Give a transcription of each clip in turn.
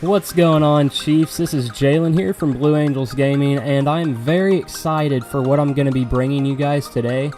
What's going on, Chiefs? This is Jalen here from Blue Angels Gaming, and I'm very excited for what I'm going to be bringing you guys today.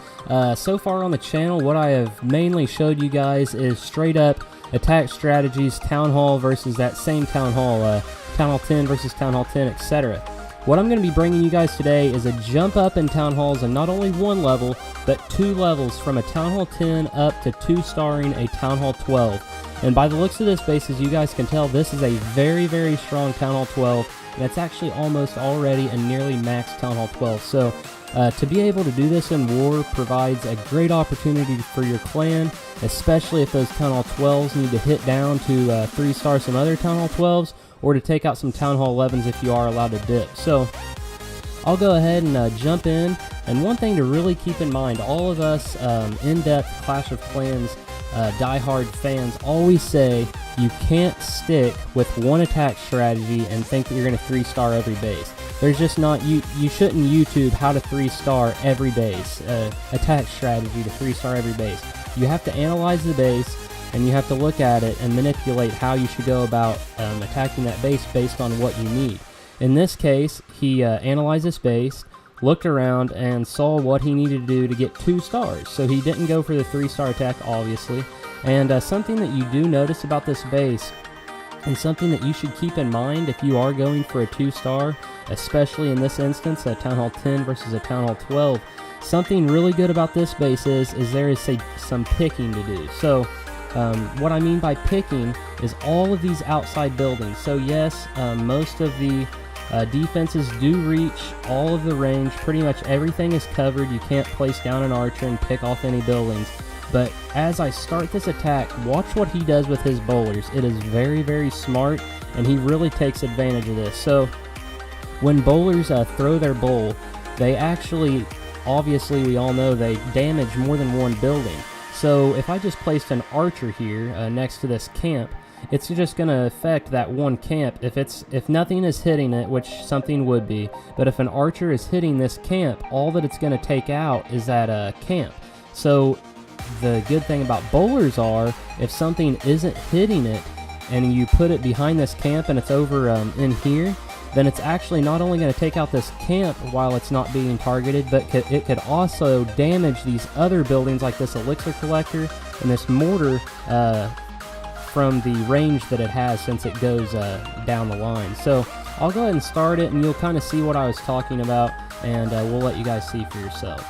So far on the channel, what I have mainly showed you guys is straight up attack strategies, Town Hall versus that same Town Hall, Town Hall 10 versus Town Hall 10, etc. What I'm going to be bringing you guys today is a jump up in Town Halls, and not only one level, but 2 levels from a Town Hall 10 up to 2-starring a Town Hall 12. And by the looks of this base, as you guys can tell, this is a very, very strong Town Hall 12, and it's actually almost already a nearly maxed Town Hall 12. So to be able to do this in war provides a great opportunity for your clan, especially if those Town Hall 12s need to hit down to 3-star some other Town Hall 12s, or to take out some Town Hall 11s if you are allowed to dip. So I'll go ahead and jump in. And one thing to really keep in mind, all of us in-depth Clash of Clans die-hard fans always say you can't stick with one attack strategy and think that you're going to 3-star every base. There's just not, you shouldn't YouTube how to 3-star every base, attack strategy to 3-star every base. You have to analyze the base, and you have to look at it and manipulate how you should go about attacking that base based on what you need. In this case, he analyzed this base, looked around, and saw what he needed to do to get 2 stars. So he didn't go for the 3-star attack, obviously. And something that you do notice about this base, and something that you should keep in mind if you are going for a 2-star, especially in this instance, a Town Hall 10 versus a Town Hall 12, something really good about this base is there is some picking to do. So what I mean by picking is all of these outside buildings. So yes, most of the defenses do reach all of the range. Pretty much everything is covered. You can't place down an archer and pick off any buildings. But as I start this attack, watch what he does with his bowlers. It is very, very smart, and he really takes advantage of this. So when bowlers throw their bowl, they actually, obviously we all know, they damage more than one building. So if I just placed an archer here next to this camp, it's just going to affect that one camp. If nothing is hitting it, which something would be, but if an archer is hitting this camp, all that it's going to take out is that camp. So the good thing about bowlers are, if something isn't hitting it and you put it behind this camp and it's over in here, then it's actually not only going to take out this camp while it's not being targeted, but it could also damage these other buildings like this elixir collector and this mortar from the range that it has, since it goes down the line. So I'll go ahead and start it, and you'll kind of see what I was talking about, and we'll let you guys see for yourself.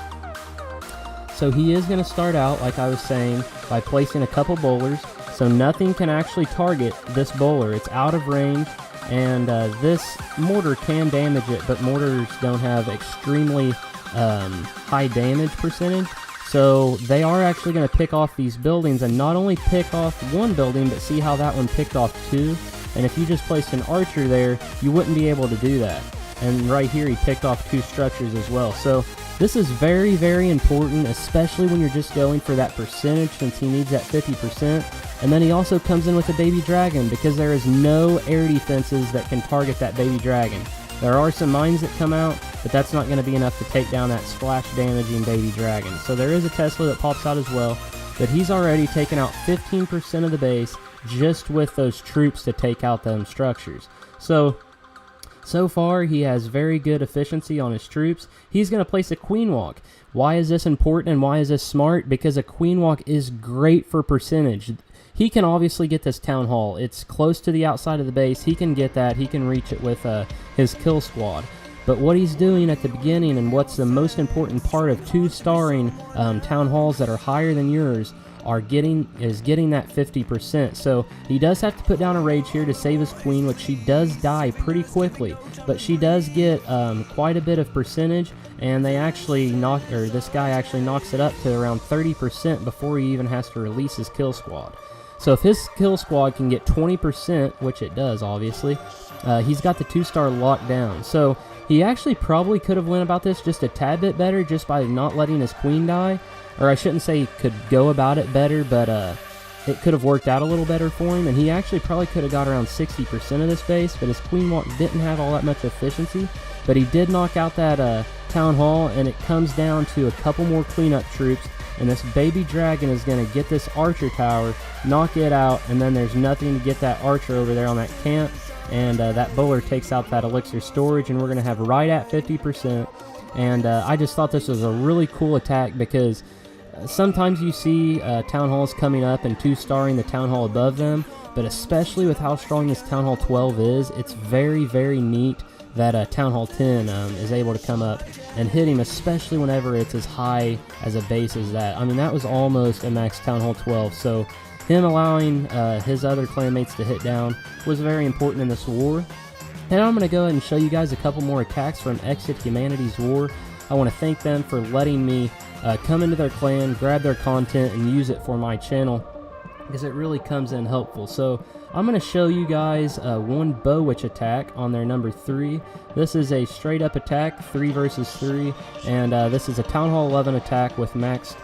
So he is going to start out, like I was saying, by placing a couple bowlers, so nothing can actually target this bowler. It's out of range, and this mortar can damage it, but mortars don't have extremely high damage percentage. So they are actually going to pick off these buildings, and not only pick off one building, but see how that one picked off 2. And if you just placed an archer there, you wouldn't be able to do that. And right here, he picked off 2 structures as well. So this is very, very important, especially when you're just going for that percentage, since he needs that 50%. And then he also comes in with a baby dragon, because there is no air defenses that can target that baby dragon. There are some mines that come out, but that's not going to be enough to take down that splash damaging baby dragon. So there is a Tesla that pops out as well, but he's already taken out 15% of the base just with those troops to take out them structures. So far he has very good efficiency on his troops. He's going to place a queen walk. Why is this important and why is this smart? Because a queen walk is great for percentage. He can obviously get this Town Hall. It's close to the outside of the base. He can get that. He can reach it with his kill squad. But what he's doing at the beginning, and what's the most important part of 2-starring Town Halls that are higher than yours, is getting that 50%. So he does have to put down a rage here to save his queen, which she does die pretty quickly. But she does get quite a bit of percentage, and this guy actually knocks it up to around 30% before he even has to release his kill squad. So if his kill squad can get 20%, which it does obviously, he's got the 2-star locked down. So he actually probably could have went about this just a tad bit better, just by not letting his queen die. Or I shouldn't say he could go about it better, but it could have worked out a little better for him. And he actually probably could have got around 60% of this base, but his queen walk didn't have all that much efficiency. But he did knock out that Town Hall, and it comes down to a couple more cleanup troops. And this baby dragon is going to get this archer tower, knock it out, and then there's nothing to get that archer over there on that camp. and that bowler takes out that elixir storage, and we're going to have right at 50%. And I just thought this was a really cool attack because sometimes you see Town Halls coming up and 2-starring the Town Hall above them, but especially with how strong this Town Hall 12 is, it's very, very neat that Town Hall 10 is able to come up and hit him, especially whenever it's as high as a base as that. I mean, that was almost a max Town Hall 12, so him allowing his other clanmates to hit down was very important in this war. And I'm going to go ahead and show you guys a couple more attacks from Exit Humanity's War. I want to thank them for letting me come into their clan, grab their content, and use it for my channel, because it really comes in helpful. So I'm going to show you guys one Bow Witch attack on their number 3. This is a straight up attack, 3 versus 3, and this is a Town Hall 11 attack with maxed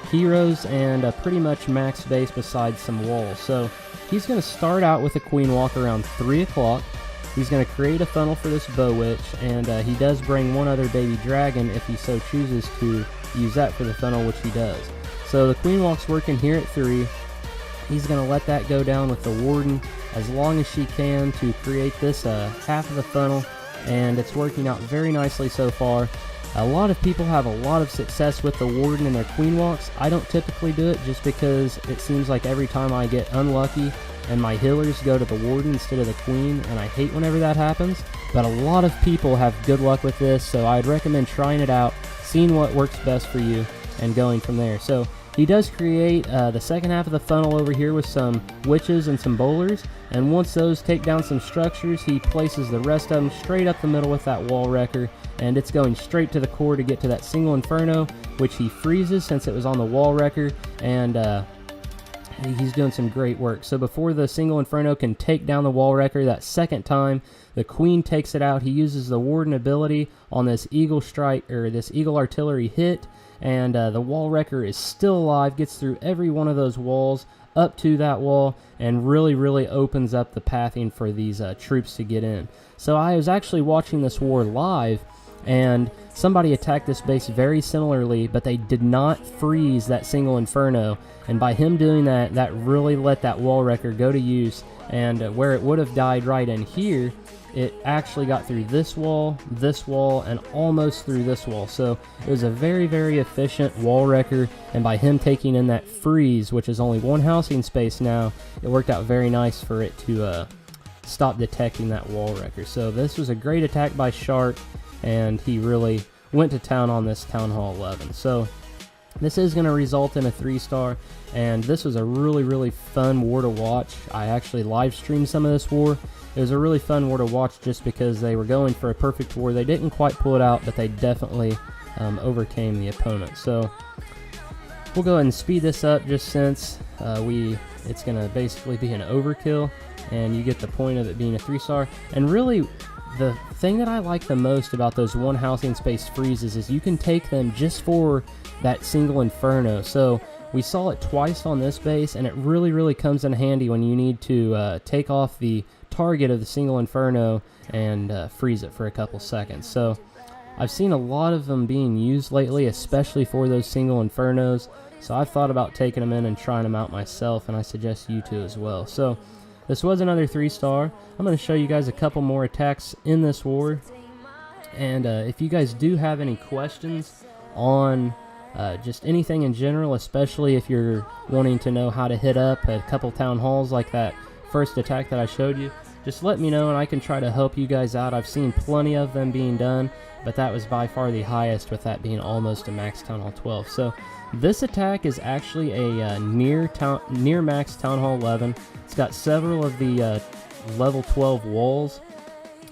heroes and pretty much max base besides some walls. So he's going to start out with a Queen Walk around 3 o'clock. He's going to create a funnel for this Bow Witch, and he does bring one other baby dragon if he so chooses to use that for the funnel, which he does. So the Queen Walk's working here at 3. He's going to let that go down with the Warden as long as she can to create this half of the funnel, and it's working out very nicely so far. A lot of people have a lot of success with the Warden and their Queen Walks. I don't typically do it just because it seems like every time I get unlucky and my healers go to the Warden instead of the Queen, and I hate whenever that happens. But a lot of people have good luck with this, so I'd recommend trying it out, seeing what works best for you, and going from there. So he does create the second half of the funnel over here with some witches and some bowlers, and once those take down some structures, he places the rest of them straight up the middle with that wall wrecker, and it's going straight to the core to get to that single inferno, which he freezes since it was on the wall wrecker, and he's doing some great work. So before the single inferno can take down the wall wrecker that second time, the Queen takes it out. He uses the Warden ability on this Eagle Strike, or this Eagle Artillery hit, and the wall wrecker is still alive, gets through every one of those walls up to that wall, and really opens up the pathing for these troops to get in. So I was actually watching this war live, and somebody attacked this base very similarly, but they did not freeze that single inferno, and by him doing that, that really let that wall wrecker go to use, and where it would have died right in here, it actually got through this wall, and almost through this wall. So it was a very efficient wall wrecker, and by him taking in that freeze, which is only one housing space now, it worked out very nice for it to stop detecting that wall wrecker. So this was a great attack by Shark, and he really went to town on this Town Hall 11. So this is going to result in a 3-star, and this was a really fun war to watch. I actually live streamed some of this war. It was a really fun war to watch just because they were going for a perfect war. They didn't quite pull it out, but they definitely overcame the opponent. So we'll go ahead and speed this up just since it's going to basically be an overkill, and you get the point of it being a 3-star. And really, the thing that I like the most about those one housing space freezes is you can take them just for that single inferno. So we saw it twice on this base, and it really comes in handy when you need to take off the target of the single inferno and freeze it for a couple seconds. So I've seen a lot of them being used lately, especially for those single infernos. So I've thought about taking them in and trying them out myself, and I suggest you to as well. So this was another 3-star. I'm going to show you guys a couple more attacks in this war. And if you guys do have any questions on just anything in general, especially if you're wanting to know how to hit up a couple town halls like that first attack that I showed you, just let me know and I can try to help you guys out. I've seen plenty of them being done, but that was by far the highest, with that being almost a max Town Hall 12. So this attack is actually a near max Town Hall 11. It's got several of the level 12 walls,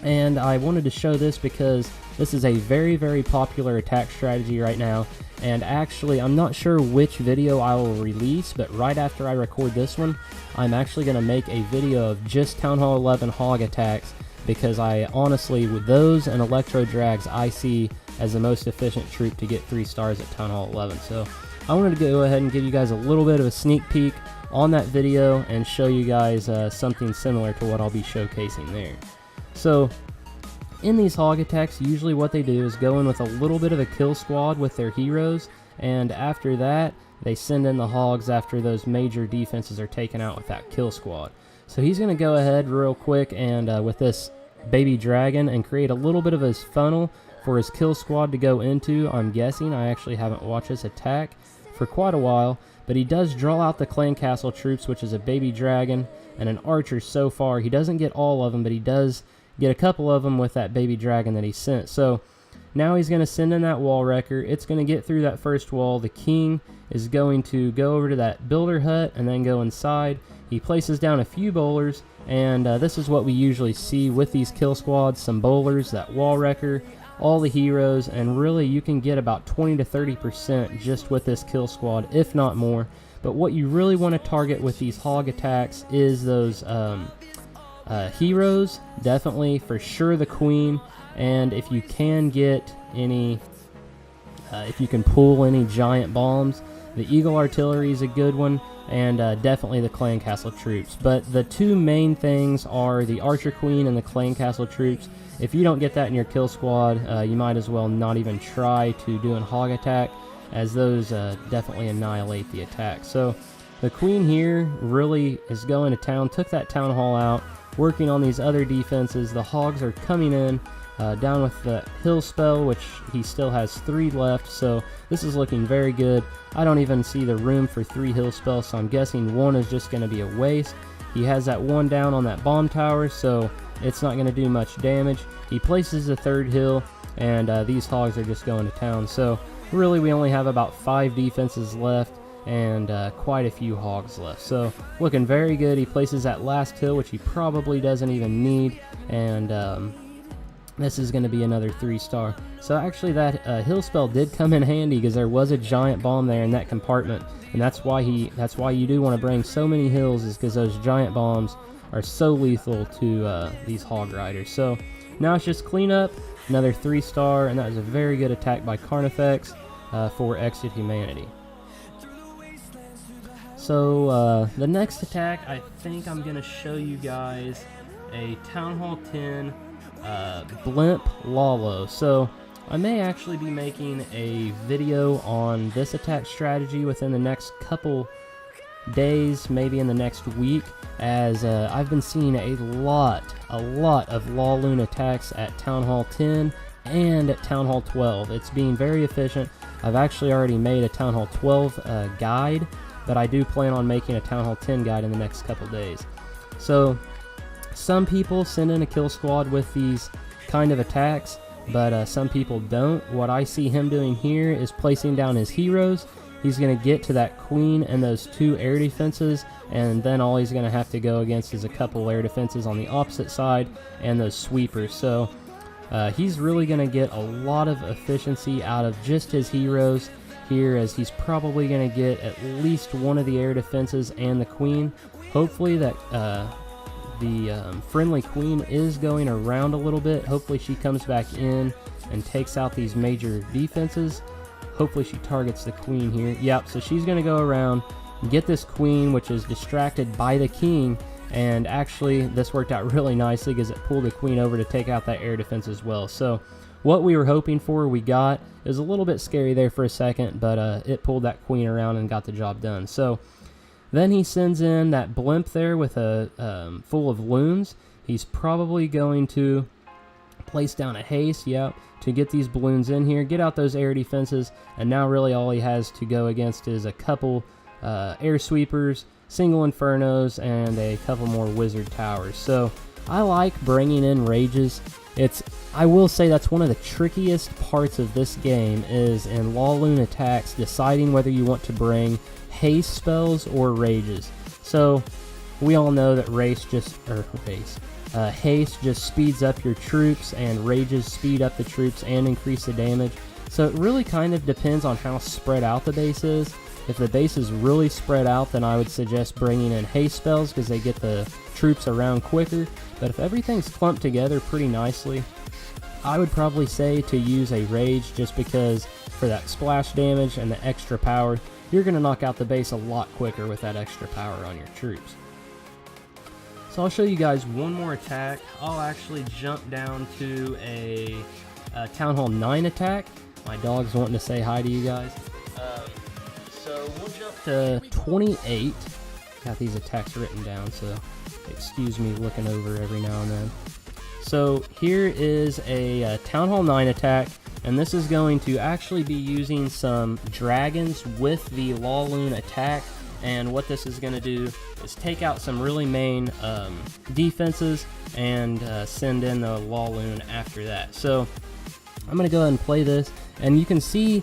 and I wanted to show this because this is a very popular attack strategy right now. And actually, I'm not sure which video I will release, but right after I record this one, I'm actually going to make a video of just Town Hall 11 hog attacks, because I honestly, with those and Electro Drags, I see as the most efficient troop to get 3 stars at Town Hall 11. So I wanted to go ahead and give you guys a little bit of a sneak peek on that video and show you guys something similar to what I'll be showcasing there. So in these hog attacks, usually what they do is go in with a little bit of a kill squad with their heroes, and after that, they send in the hogs after those major defenses are taken out with that kill squad. So he's going to go ahead real quick and with this baby dragon and create a little bit of his funnel for his kill squad to go into. I'm guessing. I actually haven't watched this attack for quite a while, but he does draw out the clan castle troops, which is a baby dragon and an archer so far. He doesn't get all of them, but he does get a couple of them with that baby dragon that he sent. So now he's going to send in that wall wrecker. It's going to get through that first wall. The king is going to go over to that builder hut and then go inside. He places down a few bowlers, and this is what we usually see with these kill squads: some bowlers, that wall wrecker, all the heroes, and really you can get about 20 to 30% just with this kill squad, if not more. But what you really want to target with these hog attacks is those heroes, definitely, for sure the queen, and if you can get any, if you can pull any giant bombs, the eagle artillery is a good one, and definitely the clan castle troops. But the two main things are the archer queen and the clan castle troops. If you don't get that in your kill squad, you might as well not even try to do a hog attack, as those definitely annihilate the attack. So the queen here really is going to town, took that town hall out, working on these other defenses. The hogs are coming in, down with the hill spell, which he still has 3 left, so this is looking very good. I don't even see the room for 3 hill spells, so I'm guessing 1 is just going to be a waste. He has that 1 down on that bomb tower, so it's not going to do much damage. He places the 3rd hill, and these hogs are just going to town. So really we only have about 5 defenses left, and quite a few hogs left. So looking very good. He places that last hill, which he probably doesn't even need, and this is going to be another 3-star. So actually that hill spell did come in handy, because there was a giant bomb there in that compartment, and that's why you do want to bring so many hills, is because those giant bombs are so lethal to these hog riders. So now it's just clean up, another 3-star, and that was a very good attack by Carnifex for Exit Humanity. So the next attack, I think I'm going to show you guys a Town Hall 10 Blimp Lalo. So I may actually be making a video on this attack strategy within the next couple days, maybe in the next week, as I've been seeing a lot of Laloon attacks at Town Hall 10 and at Town Hall 12. It's being very efficient. I've actually already made a Town Hall 12 guide, but I do plan on making a Town Hall 10 guide in the next couple days. So some people send in a kill squad with these kind of attacks, but some people don't. What I see him doing here is placing down his heroes. He's going to get to that queen and those 2 air defenses, and then all he's going to have to go against is a couple air defenses on the opposite side and those sweepers. So he's really going to get a lot of efficiency out of just his heroes here, as he's probably going to get at least one of the air defenses and the queen. Hopefully that the friendly queen is going around a little bit. Hopefully she comes back in and takes out these major defenses. Hopefully she targets the queen here. Yep, so she's going to go around and get this queen, which is distracted by the king, and actually this worked out really nicely because it pulled the queen over to take out that air defense as well. So what we were hoping for, we got. It was a little bit scary there for a second, but it pulled that queen around and got the job done. So then he sends in that blimp there with a full of loons. He's probably going to place down a haste, to get these balloons in here, get out those air defenses, and now really all he has to go against is a couple air sweepers, single infernos, and a couple more wizard towers. So I like bringing in rages. I will say that's one of the trickiest parts of this game, is in Laloon attacks, deciding whether you want to bring haste spells or rages. So we all know that haste just speeds up your troops, and rages speed up the troops and increase the damage. So it really kind of depends on how spread out the base is. If the base is really spread out, then I would suggest bringing in haste spells, because they get the troops around quicker. But if everything's clumped together pretty nicely, I would probably say to use a rage, just because for that splash damage and the extra power, you're going to knock out the base a lot quicker with that extra power on your troops. So I'll show you guys one more attack. I'll actually jump down to a Town Hall 9 attack. My dog's wanting to say hi to you guys. So we'll jump to 28, got these attacks written down, so excuse me looking over every now and then. So here is a Town Hall 9 attack, and this is going to actually be using some dragons with the Lawloon attack. And what this is going to do is take out some really main defenses and send in the Lawloon after that. So I'm going to go ahead and play this, and you can see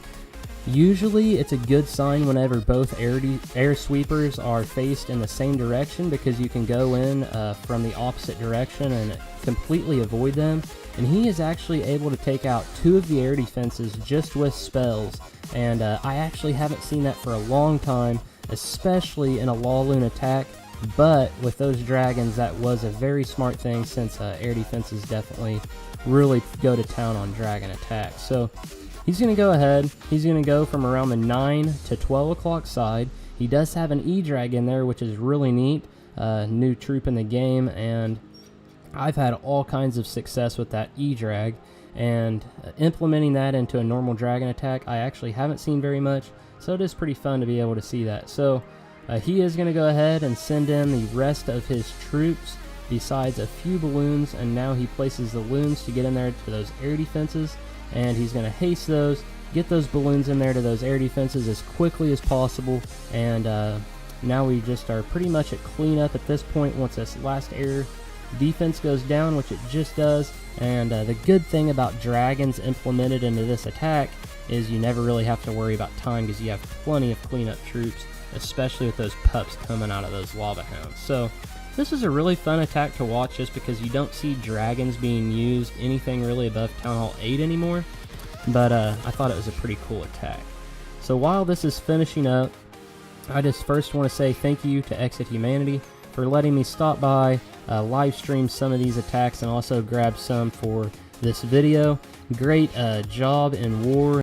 usually it's a good sign whenever both air sweepers are faced in the same direction, because you can go in from the opposite direction and completely avoid them. And he is actually able to take out 2 of the air defenses just with spells, and I actually haven't seen that for a long time, especially in a Lawloon attack. But with those dragons, that was a very smart thing, since air defenses definitely really go to town on dragon attacks. So he's going to go ahead, he's going to go from around the 9 to 12 o'clock side. He does have an E-Drag in there, which is really neat, new troop in the game, and I've had all kinds of success with that E-Drag, and implementing that into a normal dragon attack I actually haven't seen very much, so it is pretty fun to be able to see that. So he is going to go ahead and send in the rest of his troops besides a few balloons, and now he places the loons to get in there to those air defenses, and he's going to haste those, get those balloons in there to those air defenses as quickly as possible, and now we just are pretty much at cleanup at this point once this last air defense goes down, which it just does. And the good thing about dragons implemented into this attack is you never really have to worry about time, because you have plenty of cleanup troops, especially with those pups coming out of those lava hounds. So this is a really fun attack to watch, just because you don't see dragons being used anything really above Town Hall 8 anymore, but I thought it was a pretty cool attack. So while this is finishing up, I just first want to say thank you to Exit Humanity for letting me stop by, live stream some of these attacks, and also grab some for this video. Great job in war